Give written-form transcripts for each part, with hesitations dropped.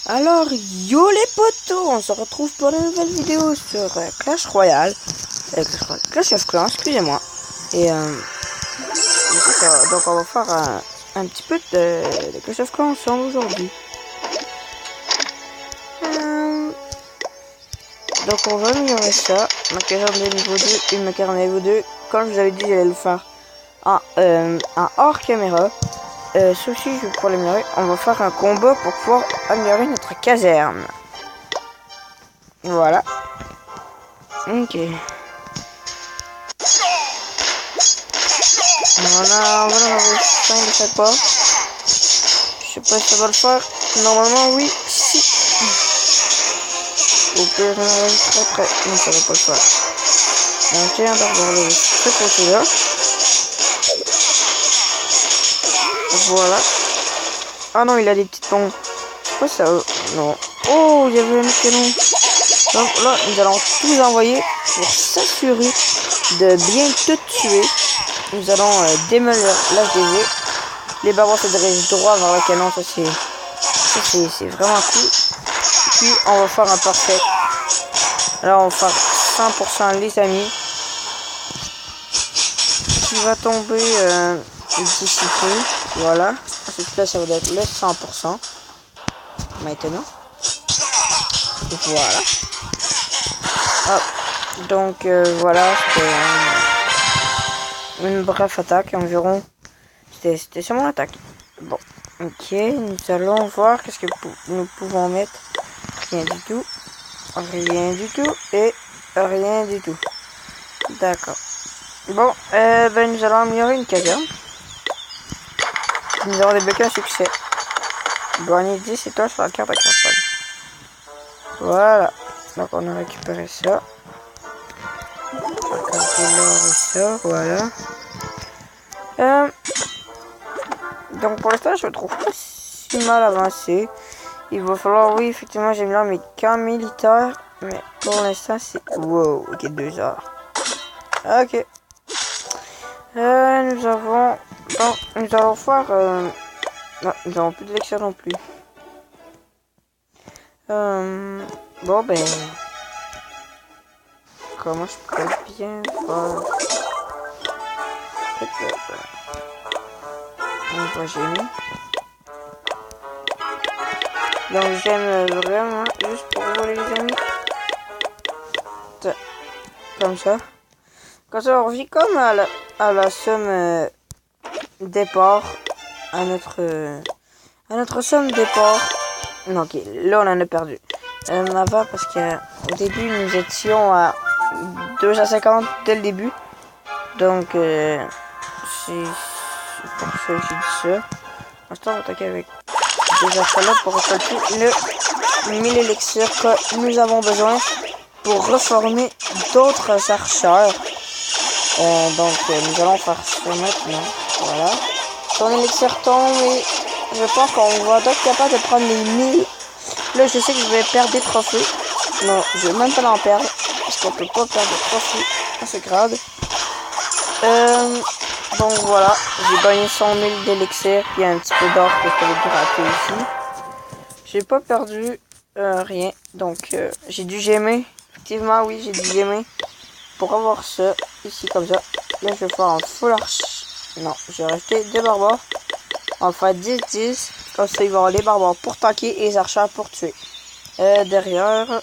Alors, yo les potos, on se retrouve pour une nouvelle vidéo sur Clash Royale. Clash of Clans, excusez-moi. Et donc on va faire un petit peu de Clash of Clans ensemble aujourd'hui. Donc on va améliorer ça. Macaron de niveau 2, une macaron de niveau 2. Comme je vous avais dit, j'allais le faire en hors caméra. Ceci, pour l'améliorer, on va faire un combat pour pouvoir améliorer notre caserne. Voilà. Ok. Voilà, on va en avoir 5 de chaque part. Je sais pas si ça va le faire. Normalement, oui. Si. Au pire, j'en arrive très près. Non, ça va pas le faire. Alors, tiens, d'abord le ce côté-là. Voilà. Ah non, il a des petites bombes. C'est quoi ça? Non. Oh, il y avait un canon. Donc là, nous allons tous envoyer pour s'assurer de bien tout tuer. Nous allons démolir l'HDV. Les barbares se dirigent droit vers le canon. Ça c'est vraiment cool. Puis on va faire un parfait. Alors on va faire 100% les amis. Qui va tomber d'ici peu. Voilà. Ensuite là ça va être le 100%. Maintenant. Voilà. Hop. Donc voilà, c'était une brève attaque environ. C'était sur mon attaque. Bon, ok, nous allons voir qu'est-ce que nous pouvons mettre. Rien du tout. Rien du tout. Et rien du tout. D'accord. Bon, ben nous allons améliorer une caserne. Nous allons débloquer un succès. Gagner 10 étoiles sur la carte de campagne. Voilà. Donc on a récupéré ça. Ça, voilà. Donc pour l'instant je me trouve pas si mal avancé. Il va falloir, oui effectivement j'améliore mes camps militaires. Mais pour l'instant c'est... Wow, ok 2 heures. Ok. Nous avons... Bon, nous allons faire... Non, nous avons plus d'élection non plus. Bon ben... Comment je peux bien faire... On va j'aime. Donc j'aime vraiment juste pour vous les amis. Comme ça. Comme ça on revient comme à la somme départ. À notre somme départ. Non ok, là on en a perdu. Avant parce qu'au début nous étions à 250 dès le début. Donc c'est pour ça que j'ai dit ça. L'instant on va attaquer avec des achats pour récolter le 1000 élixirs que nous avons besoin pour reformer d'autres archeurs. Donc nous allons faire ça maintenant. Voilà. Son élixir tombe et je pense qu'on va être capable de prendre les 1000. Là je sais que je vais perdre des trophées. Non, je vais même pas en perdre. Parce qu'on peut pas perdre de trophées à ce grade. Donc voilà, j'ai gagné 100 000 d'élixir, puis un petit peu d'or que je peux gratter aussi. J'ai pas perdu rien, donc j'ai dû gemmer. Effectivement, oui, j'ai dû gemmer pour avoir ça, ici comme ça. Là, je vais faire un full arch. Non, je vais rajouter des barbares. On va faire 10-10, comme ça, il va y avoir les barbares pour tanker et les archers pour tuer. Derrière,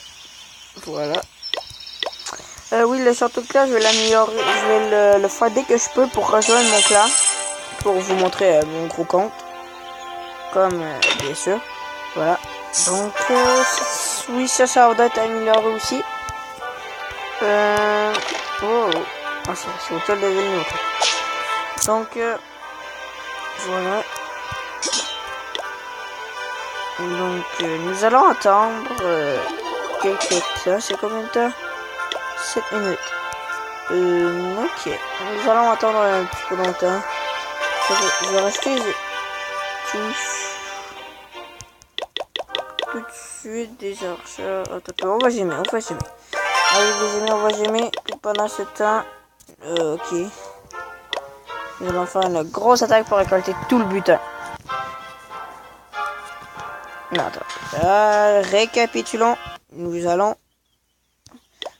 voilà. Oui, le château de clan, je vais l'améliorer. Je vais le faire dès que je peux pour rejoindre mon clan. Pour vous montrer mon gros compte. Comme, bien sûr. Voilà. Donc, oui, ça va être amélioré aussi. Oh. Ah, c'est au total de ville. Donc, voilà. Donc, nous allons attendre quelques temps. C'est combien de temps? 7 minutes. Ok. Nous allons attendre un petit peu longtemps. Je vais rester tout de suite des archers. Attends, on va gemmer, Allez, les amis, on va gemmer. Pendant ce temps, ok. Nous allons faire une grosse attaque pour récolter tout le butin. Non, attends. Récapitulons. Nous allons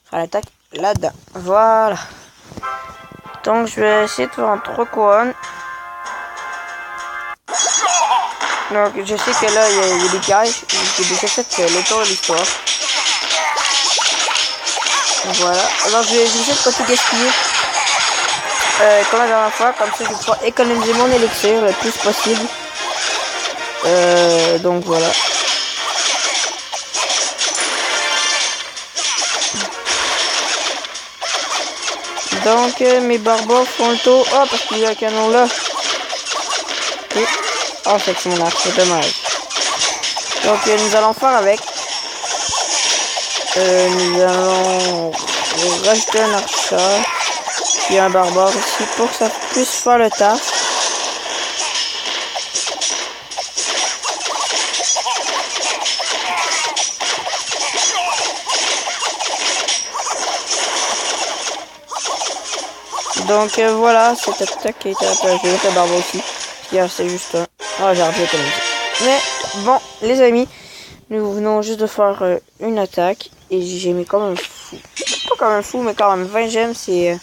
faire l'attaque là-dedans. Voilà. Donc, je vais essayer de faire un 3 couronnes. Donc, je sais que là, il y a des cages. J'ai déjà fait le tour de l'histoire. Voilà. Alors, je vais essayer de pas tout gaspiller. Comme la dernière fois. Comme ça, je vais pouvoir économiser mon élixir le plus possible. Donc, voilà. Donc, mes barbares font le tour. Oh, parce qu'il y a un canon là. Okay. Oh, c'est mon arc, c'est dommage. Donc, nous allons faire avec. Nous allons rajouter un archer. Puis un barbare ici pour que ça puisse faire le taf. Donc voilà, cette attaque qui a été attaquée. Je vais mettre le barbare aussi. C'est juste un. Oh, j'ai arrêté de Mais bon, les amis, nous venons juste de faire une attaque. Et j'ai mis quand même fou. Pas quand même fou, mais quand même 20 gemmes, c'est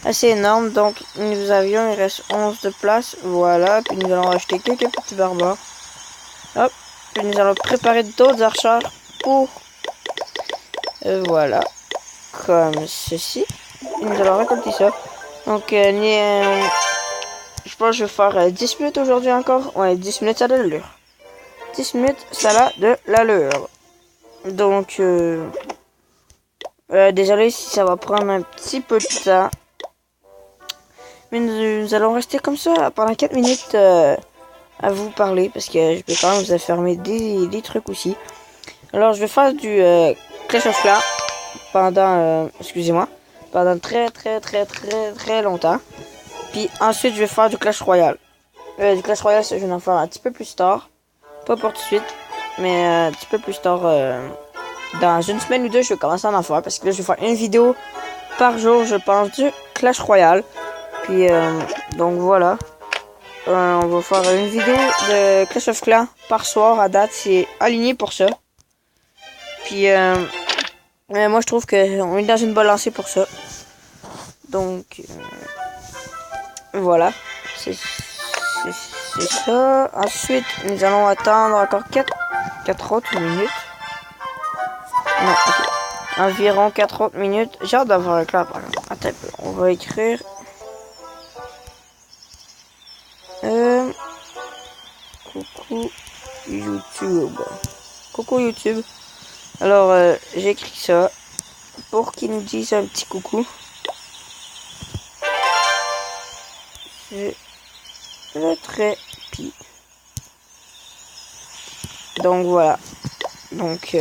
assez énorme. Donc nous avions, il reste 11 de place. Voilà, puis nous allons acheter quelques petits barbares. Hop, puis nous allons préparer d'autres archers pour. Voilà, comme ceci. Et nous allons récolter ça. Donc, je pense que je vais faire 10 minutes aujourd'hui encore. Ouais, 10 minutes, ça a de l'allure. 10 minutes, ça a de l'allure. Donc, désolé si ça va prendre un petit peu de temps. Mais nous allons rester comme ça pendant 4 minutes à vous parler. Parce que je vais quand même vous affermer des trucs aussi. Alors, je vais faire du Clash of Clans pendant, excusez-moi, pendant très longtemps. Puis ensuite, je vais faire du Clash Royale. Du Clash Royale, je vais en faire un petit peu plus tard. Pas pour tout de suite, mais un petit peu plus tard. Dans une semaine ou deux, je vais commencer à en faire. Parce que là, je vais faire une vidéo par jour, je pense, du Clash Royale. Puis, donc voilà. On va faire une vidéo de Clash of Clans par soir à date. C'est aligné pour ça. Puis, moi, je trouve qu'on est dans une bonne lancée pour ça. Donc, voilà. C'est ça. Ensuite, nous allons attendre encore 4 autres minutes. Non, ok. Environ 4 autres minutes. J'ai hâte d'avoir un clap. Attends un peu. On va écrire. Coucou YouTube. Coucou YouTube. Alors, j'ai écrit ça pour qu'ils nous disent un petit coucou. C'est le trépied. Donc voilà. Donc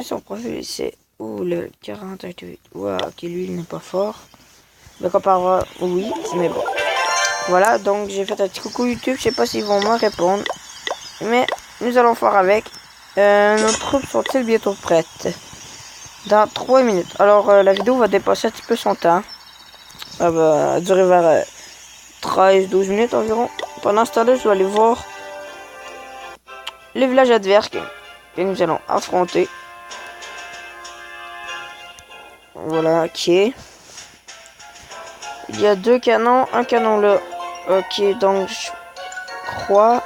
son profil c'est le 48. Ouais, ok, lui il n'est pas fort. Donc on parlera, oui, mais bon. Voilà, donc j'ai fait un petit coucou YouTube. Je sais pas s'ils vont me répondre. Mais nous allons faire avec. Nos troupes sont-ils bientôt prêtes? Dans 3 minutes. Alors la vidéo va dépasser un petit peu son temps. Ça va durer vers 13-12 minutes environ. Pendant ce temps-là, je vais aller voir le village adverse que nous allons affronter. Voilà, ok. Il y a 2 canons, un canon là. Ok, donc je crois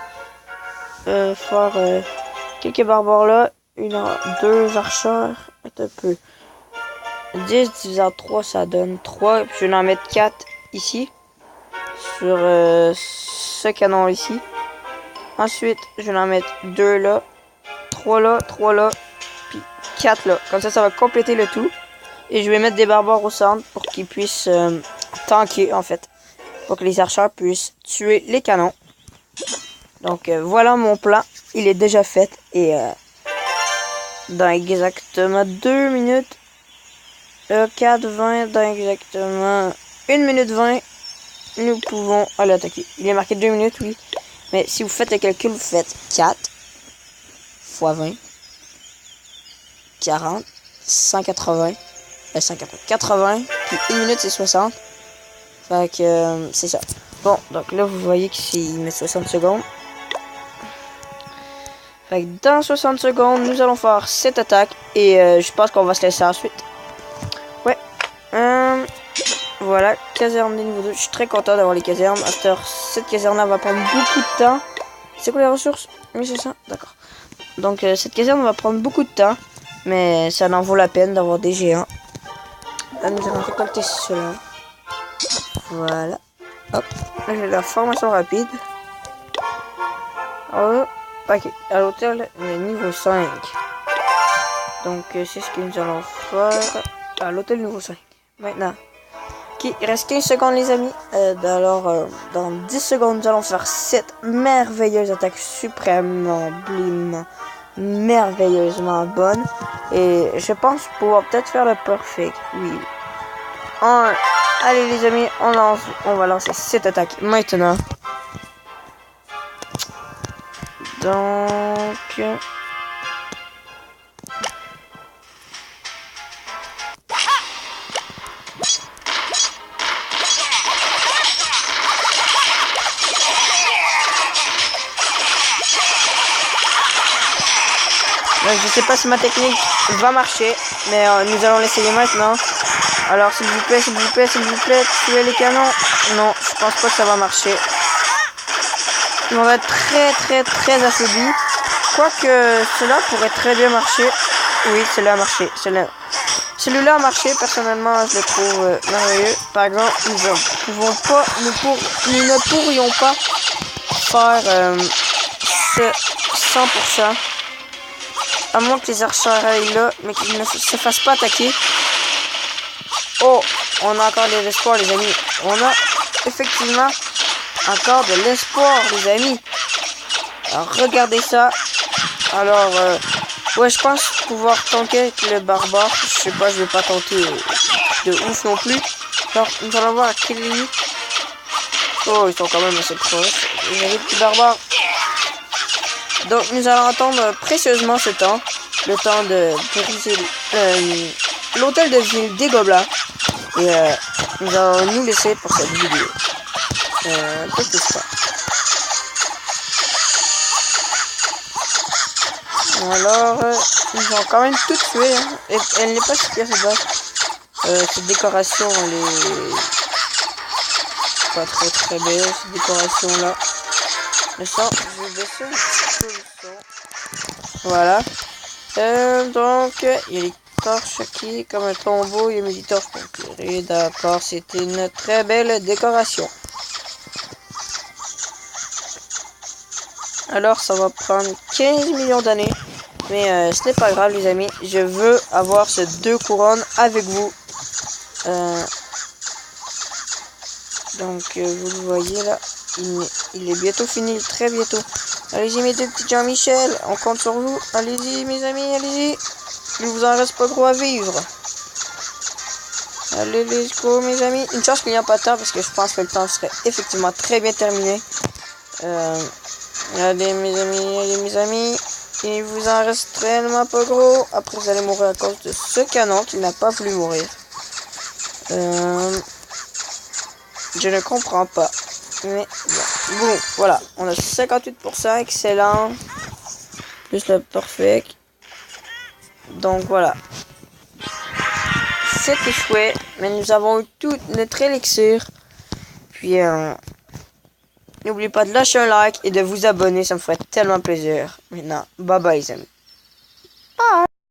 faire quelques barbares là. 2 archers. Un peu. 10 divisé par 3, ça donne 3. Puis je vais en mettre 4 ici. Sur ce canon ici. Ensuite, je vais en mettre 2 là. 3 là, 3 là. Puis 4 là. Comme ça, ça va compléter le tout. Et je vais mettre des barbares au centre pour qu'ils puissent tanker en fait. Pour que les archers puissent tuer les canons. Donc voilà mon plan. Il est déjà fait. Et dans exactement 2 minutes. 4-20 dans exactement 1 minute 20. Nous pouvons aller attaquer. Il est marqué 2 minutes, oui. Mais si vous faites le calcul, vous faites 4 x 20. 40. 180. 180. 80. Puis 1 minute, c'est 60. Fait que c'est ça. Bon, donc là, vous voyez qu'il met 60 secondes. Fait que dans 60 secondes, nous allons faire cette attaque. Et je pense qu'on va se laisser ensuite. Ouais. Voilà, caserne des niveaux 2. Je suis très content d'avoir les casernes. À cette heure, cette caserne-là va prendre beaucoup de temps. C'est quoi les ressources? Oui, c'est ça. D'accord. Donc, cette caserne va prendre beaucoup de temps. Mais ça en vaut la peine d'avoir des géants. Là, nous allons récolter cela. Voilà. Hop. Là, j'ai la formation rapide. Oh. Ok. À l'hôtel, niveau 5. Donc, c'est ce que nous allons faire à l'hôtel niveau 5. Maintenant. Ok, il reste 15 secondes, les amis. Alors, dans 10 secondes, nous allons faire cette merveilleuse attaque suprêmement, merveilleusement bonne. Et je pense pouvoir peut-être faire le perfect. Oui. Allez, les amis, on va lancer cette attaque maintenant. Donc... je sais pas si ma technique va marcher, mais nous allons l'essayer maintenant. Alors s'il vous plaît, tuez les canons. Non, je pense pas que ça va marcher. Ils vont être très affaiblis. Quoique cela pourrait très bien marcher. Oui, cela a marché. Celui-là a marché, personnellement, je le trouve merveilleux. Par exemple, nous ne pourrions pas faire ce 100%. À moins que les archers aillent là, mais qu'ils ne se fassent pas attaquer. Oh, on a encore de l'espoir, les amis. On a effectivement encore de l'espoir, les amis. Alors, regardez ça. Alors, ouais, je pense pouvoir tanker avec le barbare. Je sais pas, je vais pas tenter de ouf non plus. Alors, nous allons voir à quelle limite. Oh, ils sont quand même assez proches. Les petits barbares. Donc, nous allons attendre précieusement ce temps. Le temps de briser l'hôtel de ville des gobelins. Et nous allons nous laisser pour cette vidéo. Qu'est-ce que c'est ça? Alors, ils ont quand même tout tué. Hein. Et elle n'est pas super cette cette décoration, elle est pas très belle, cette décoration là. Le son, je vais baisser un petit peu le son. Voilà. Donc, il y a les torches qui, comme un tombeau, il y a des torches pour éclairer. D'accord, c'était une très belle décoration. Alors, ça va prendre 15 millions d'années. Mais ce n'est pas grave, les amis. Je veux avoir ces 2 couronnes avec vous. Donc, vous le voyez là. Il est bientôt fini, très bientôt. Allez-y, mes 2 petits Jean-Michel. On compte sur vous. Allez-y, mes amis, allez-y. Il vous en reste pas gros à vivre. Allez, let's go, mes amis. Une chance qu'il n'y a pas de temps, parce que je pense que le temps serait effectivement très bien terminé. Allez, mes amis. Il vous en reste réellement pas gros. Après, vous allez mourir à cause de ce canon qui n'a pas voulu mourir. Je ne comprends pas. Mais bon, voilà. On a 58%, excellent. Plus le perfect. Donc voilà. C'était chouette. Mais nous avons eu tout notre élixir. Puis, n'oubliez pas de lâcher un like et de vous abonner. Ça me ferait tellement plaisir. Maintenant, bye bye les amis. Bye.